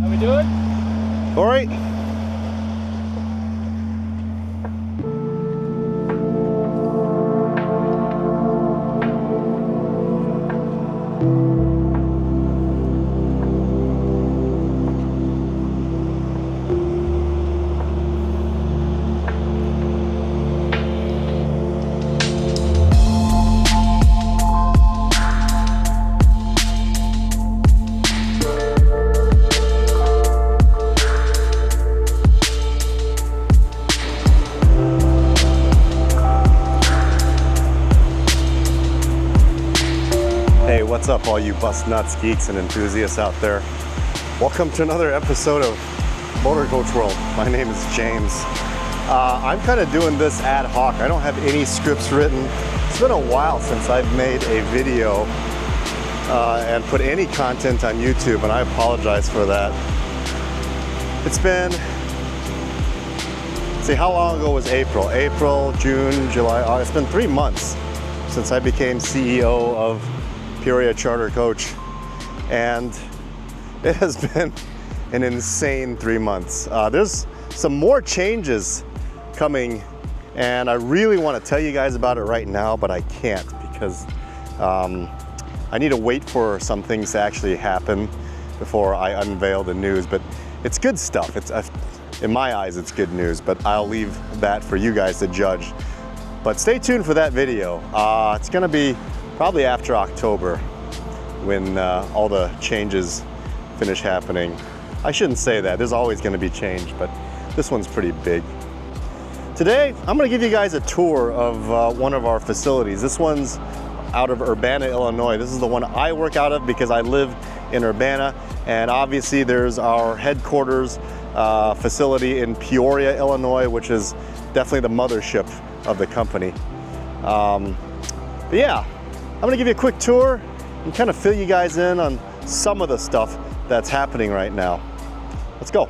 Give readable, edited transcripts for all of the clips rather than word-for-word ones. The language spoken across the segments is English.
How we doing? Corey? Hey, what's up all you bus nuts, geeks, and enthusiasts out there? Welcome to another episode of Motor Coach World. My name is James. I'm kind of doing this ad hoc. I don't have any scripts written. It's been a while since I've made a video and put any content on YouTube, and I apologize for that. It's been, see, how long ago was April? April, June, July, August. It's been 3 months since I became CEO of Peoria Charter Coach, and it has been an insane 3 months. There's some more changes coming, and I really want to tell you guys about it right now, but I can't because I need to wait for some things to actually happen before I unveil the news. But it's good stuff. It's in my eyes, it's good news, but I'll leave that for you guys to judge. But stay tuned for that video. It's gonna be probably after October when all the changes finish happening. I shouldn't say that, there's always gonna be change, but this one's pretty big. Today, I'm gonna give you guys a tour of one of our facilities. This one's out of Urbana, Illinois. This is the one I work out of because I live in Urbana, and obviously there's our headquarters facility in Peoria, Illinois, which is definitely the mothership of the company. But yeah, I'm gonna give you a quick tour and kind of fill you guys in on some of the stuff that's happening right now. Let's go.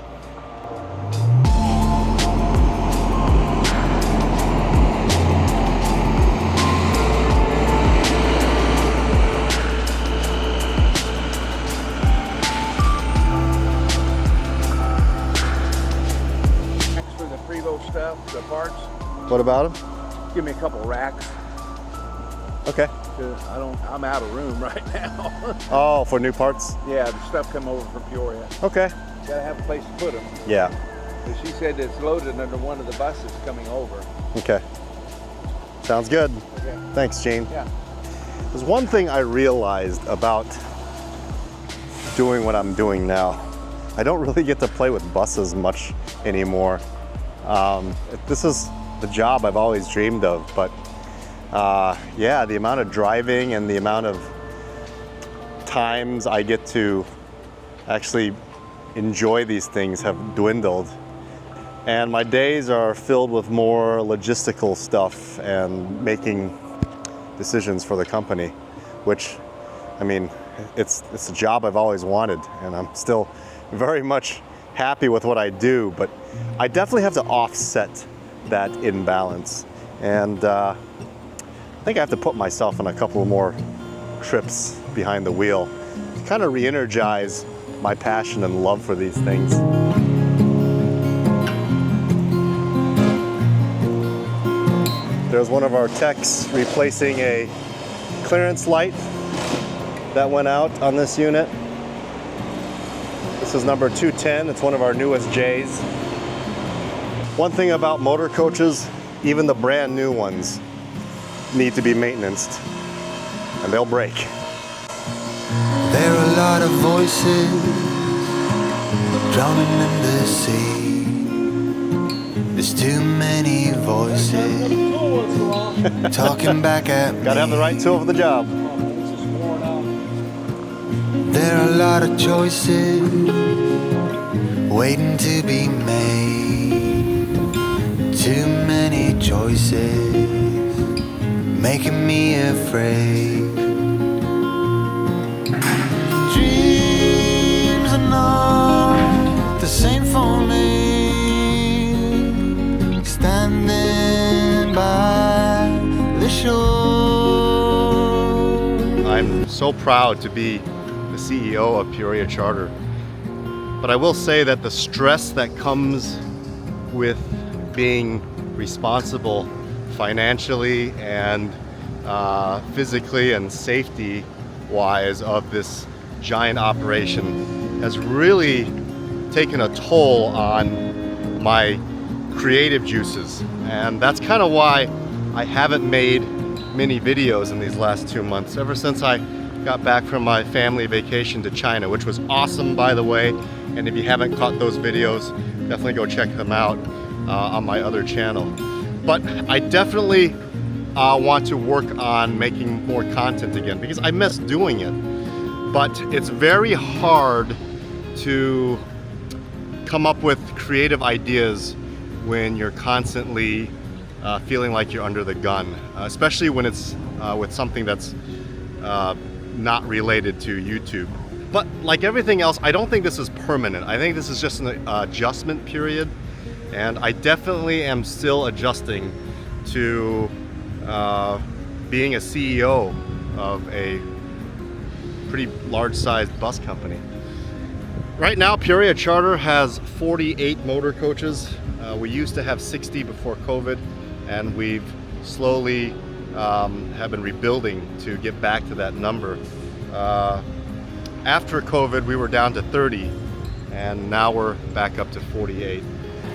Thanks for the Prevo stuff, the parts. What about them? Give me a couple racks. Okay. I'm out of room right now. Oh, for new parts? Yeah, the stuff come over from Peoria. Okay. Gotta have a place to put them. Yeah. But she said it's loaded under one of the buses coming over. Okay. Sounds good. Okay. Thanks, Gene. Yeah. There's one thing I realized about doing what I'm doing now. I don't really get to play with buses much anymore. This is the job I've always dreamed of, but yeah, the amount of driving and the amount of times I get to actually enjoy these things have dwindled. And my days are filled with more logistical stuff and making decisions for the company, which, I mean, it's a job I've always wanted, and I'm still very much happy with what I do, but I definitely have to offset that imbalance. And I think I have to put myself on a couple more trips behind the wheel to kind of re-energize my passion and love for these things. There's one of our techs replacing a clearance light that went out on this unit. This is number 210. It's one of our newest J's. One thing about motor coaches, even the brand new ones, need to be maintained, and they'll break. There are a lot of voices drowning in the sea. There's too many voices talking back at me. Gotta have the right tool for the job. There are a lot of choices waiting to be made. Too many choices making me afraid. Dreams are not the same for me. Standing by the shore. I'm so proud to be the CEO of Peoria Charter. But I will say that the stress that comes with being responsible financially and physically and safety wise of this giant operation has really taken a toll on my creative juices, and that's kind of why I haven't made many videos in these last 2 months, ever since I got back from my family vacation to China, which was awesome, by the way. And if you haven't caught those videos, definitely go check them out on my other channel. But I definitely want to work on making more content again, because I miss doing it. But it's very hard to come up with creative ideas when you're constantly feeling like you're under the gun, especially when it's with something that's not related to YouTube. But like everything else, I don't think this is permanent. I think this is just an adjustment period, and I definitely am still adjusting to being a CEO of a pretty large-sized bus company. Right now, Peoria Charter has 48 motor coaches. We used to have 60 before COVID, and we've slowly have been rebuilding to get back to that number. After COVID, we were down to 30, and now we're back up to 48.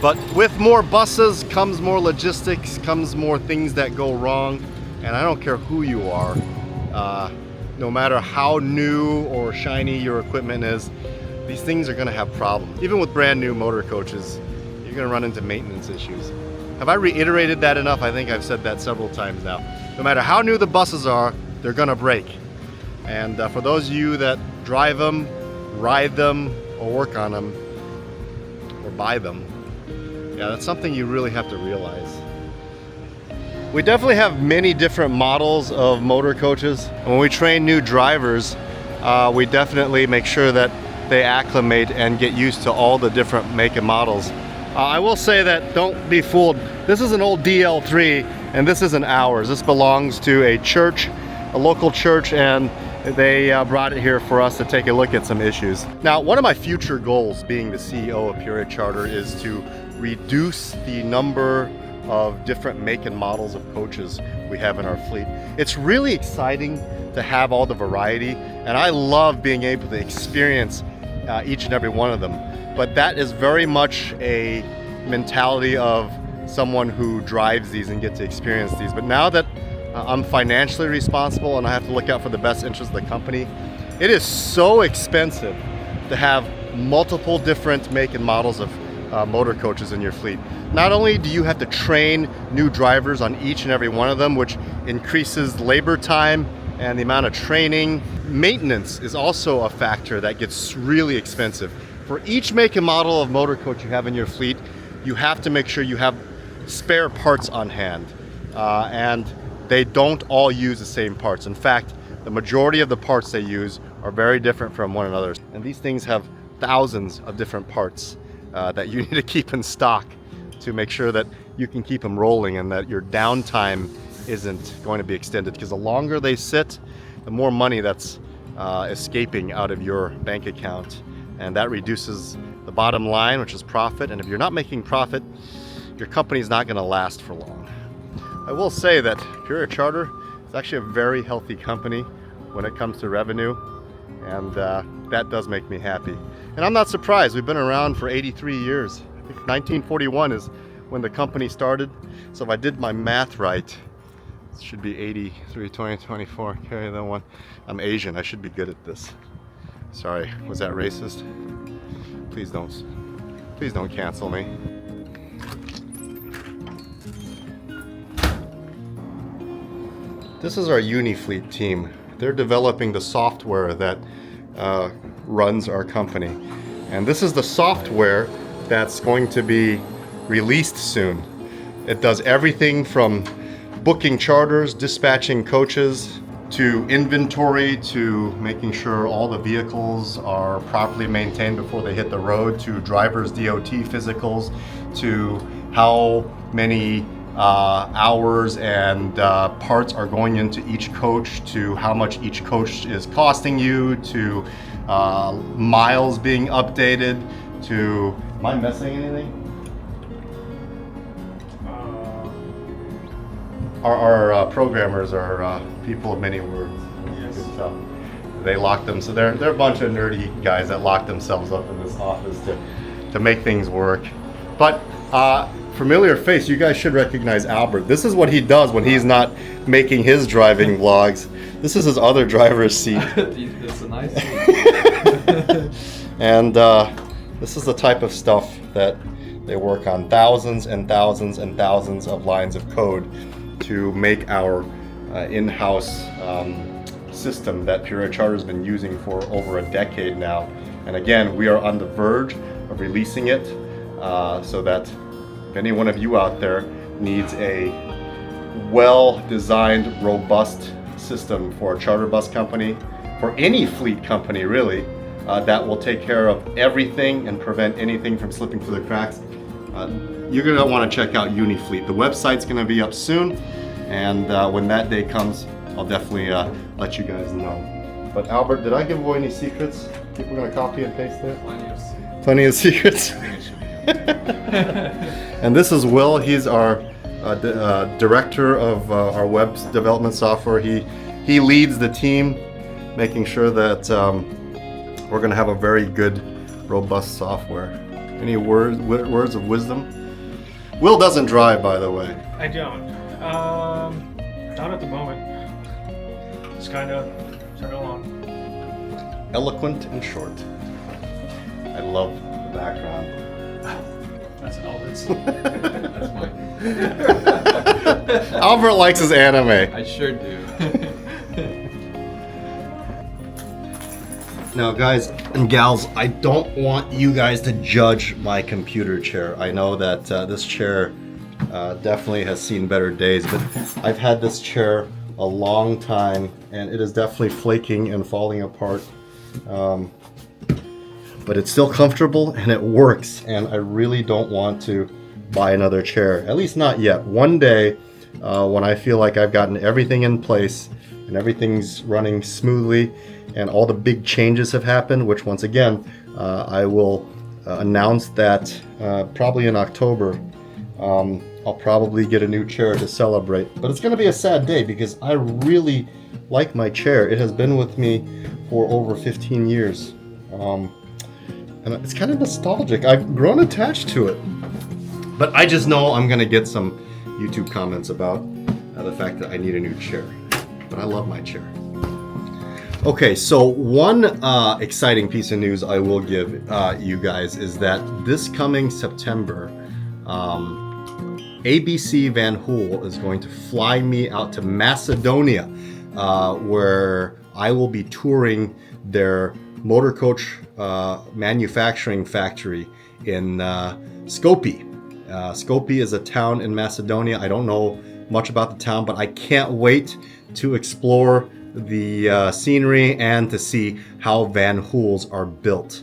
But with more buses comes more logistics, comes more things that go wrong, and I don't care who you are, no matter how new or shiny your equipment is, these things are going to have problems. Even with brand new motor coaches, you're going to run into maintenance issues. Have I reiterated that enough? I think I've said that several times now. No matter how new the buses are, they're going to break. And for those of you that drive them, ride them, or work on them, or buy them, yeah, that's something you really have to realize. We definitely have many different models of motor coaches. And when we train new drivers, we definitely make sure that they acclimate and get used to all the different make and models. I will say that don't be fooled. This is an old DL3, and this isn't ours. This belongs to a church, a local church, and they brought it here for us to take a look at some issues. Now, one of my future goals being the CEO of Peoria Charter is to reduce the number of different make and models of coaches we have in our fleet. It's really exciting to have all the variety, and I love being able to experience each and every one of them. But that is very much a mentality of someone who drives these and get to experience these. But now that I'm financially responsible and I have to look out for the best interest of the company, it is so expensive to have multiple different make and models of motor coaches in your fleet. Not only do you have to train new drivers on each and every one of them, which increases labor time and the amount of training, maintenance is also a factor that gets really expensive. For each make and model of motor coach you have in your fleet, you have to make sure you have spare parts on hand. And they don't all use the same parts. In fact, the majority of the parts they use are very different from one another. And these things have thousands of different parts that you need to keep in stock to make sure that you can keep them rolling and that your downtime isn't going to be extended, because the longer they sit, the more money that's escaping out of your bank account, and that reduces the bottom line, which is profit. And if you're not making profit, your company's not going to last for long. I will say that Peoria Charter is actually a very healthy company when it comes to revenue, and that does make me happy. And I'm not surprised. We've been around for 83 years. I think 1941 is when the company started. So if I did my math right, it should be 83, 20, 24, carry that one. I'm Asian, I should be good at this. Sorry, was that racist? Please don't cancel me. This is our UniFleet team. They're developing the software that runs our company. And this is the software that's going to be released soon. It does everything from booking charters, dispatching coaches, to inventory, to making sure all the vehicles are properly maintained before they hit the road, to driver's DOT physicals, to how many hours and parts are going into each coach, to how much each coach is costing you, to miles being updated to, am I missing anything? Our programmers are people of many words. Yes. You can tell. They lock them, so they're a bunch of nerdy guys that lock themselves up in this office to make things work. But familiar face, you guys should recognize Albert. This is what he does when he's not making his driving vlogs. This is his other driver's seat. That's a nice seat. And this is the type of stuff that they work on. Thousands and thousands and thousands of lines of code to make our in-house system that Peoria Charter has been using for over a decade now. And again, we are on the verge of releasing it so that if any one of you out there needs a well-designed, robust system for a charter bus company, for any fleet company really, that will take care of everything and prevent anything from slipping through the cracks, you're going to want to check out UniFleet. The website's going to be up soon, and when that day comes, I'll definitely let you guys know. But Albert, did I give away any secrets? People are going to copy and paste it? Plenty of secrets. And this is Will. He's our director of our web development software. He leads the team, making sure that we're going to have a very good, robust software. Any words of wisdom? Will doesn't drive, by the way. I don't. Not at the moment. Just kind of chug along. Eloquent and short. I love the background. That's Albert's. That's mine. Albert likes his anime. I sure do. Now, guys and gals, I don't want you guys to judge my computer chair. I know that this chair definitely has seen better days, but I've had this chair a long time, and it is definitely flaking and falling apart. But it's still comfortable and it works, and I really don't want to buy another chair, at least not yet. One day, when I feel like I've gotten everything in place and everything's running smoothly and all the big changes have happened, which once again, I will announce that probably in October, I'll probably get a new chair to celebrate. But it's gonna be a sad day because I really like my chair. It has been with me for over 15 years. And it's kind of nostalgic. I've grown attached to it. But I just know I'm gonna get some YouTube comments about the fact that I need a new chair. But I love my chair. Okay, so one exciting piece of news I will give you guys is that this coming September, ABC Van Hool is going to fly me out to Macedonia, where I will be touring their motor coach manufacturing factory in Skopje. Skopje is a town in Macedonia. I don't know much about the town, but I can't wait to explore the scenery and to see how Van Hools are built.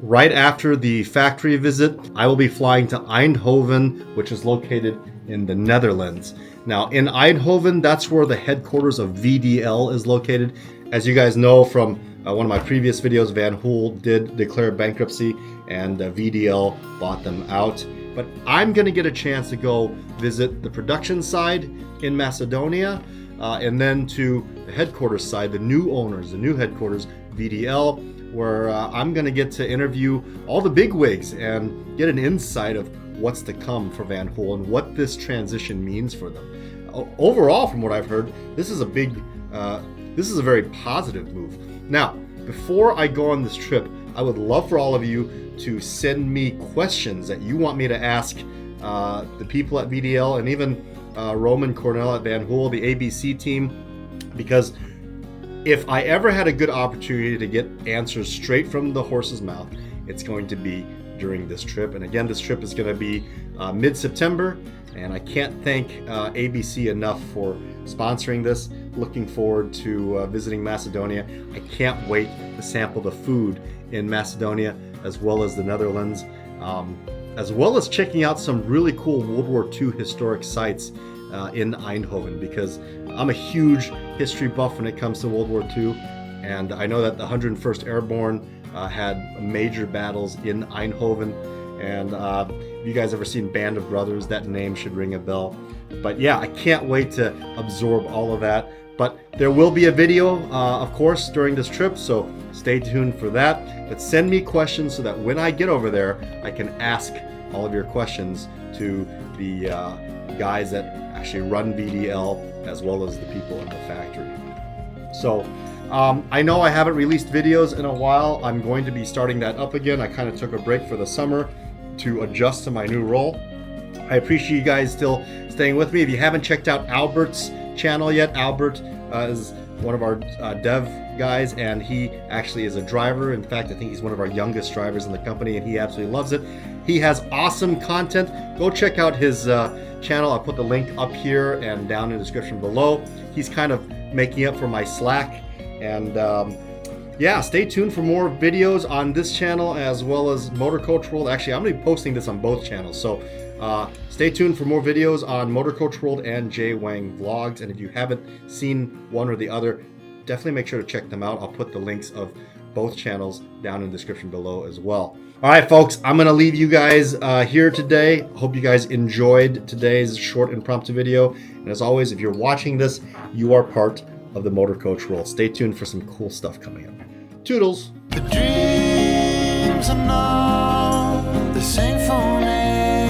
Right after the factory visit, I will be flying to Eindhoven, which is located in the Netherlands. Now, in Eindhoven, that's where the headquarters of VDL is located. As you guys know from one of my previous videos, Van Hool did declare bankruptcy and VDL bought them out. But I'm going to get a chance to go visit the production side in Macedonia, and then to the headquarters side, the new owners, the new headquarters, VDL, where I'm going to get to interview all the bigwigs and get an insight of what's to come for Van Hool and what this transition means for them. Overall, from what I've heard, this is a very positive move. Now, before I go on this trip, I would love for all of you to send me questions that you want me to ask the people at VDL and even Roman Cornell at Van Hool, the ABC team, because if I ever had a good opportunity to get answers straight from the horse's mouth, it's going to be during this trip. And again, this trip is going to be mid-September, and I can't thank ABC enough for sponsoring this. Looking forward to visiting Macedonia. I can't wait to sample the food in Macedonia as well as the Netherlands, as well as checking out some really cool World War II historic sites in Eindhoven, because I'm a huge history buff when it comes to World War II, And I know that the 101st Airborne had major battles in Eindhoven. And if you guys ever seen Band of Brothers, that name should ring a bell. But yeah, I can't wait to absorb all of that. But there will be a video, of course, during this trip, so stay tuned for that. But send me questions so that when I get over there, I can ask all of your questions to the guys that actually run VDL, as well as the people in the factory. So I know I haven't released videos in a while. I'm going to be starting that up again. I kind of took a break for the summer to adjust to my new role. I appreciate you guys still staying with me. If you haven't checked out Albert's channel yet, Albert is one of our dev guys, and he actually is a driver. In fact, I think he's one of our youngest drivers in the company, and he absolutely loves it. He has awesome content. Go check out his channel. I'll put the link up here and down in the description below. He's kind of making up for my slack, and yeah, stay tuned for more videos on this channel as well as Motor Coach World. Actually, I'm going to be posting this on both channels, so stay tuned for more videos on Motor Coach World and Jay Wang Vlogs. And if you haven't seen one or the other, definitely make sure to check them out. I'll put the links of both channels down in the description below as well. All right, folks, I'm going to leave you guys here today. Hope you guys enjoyed today's short impromptu video. And as always, if you're watching this, you are part of the Motor Coach World. Stay tuned for some cool stuff coming up. Toodles. The dreams are not the same for me.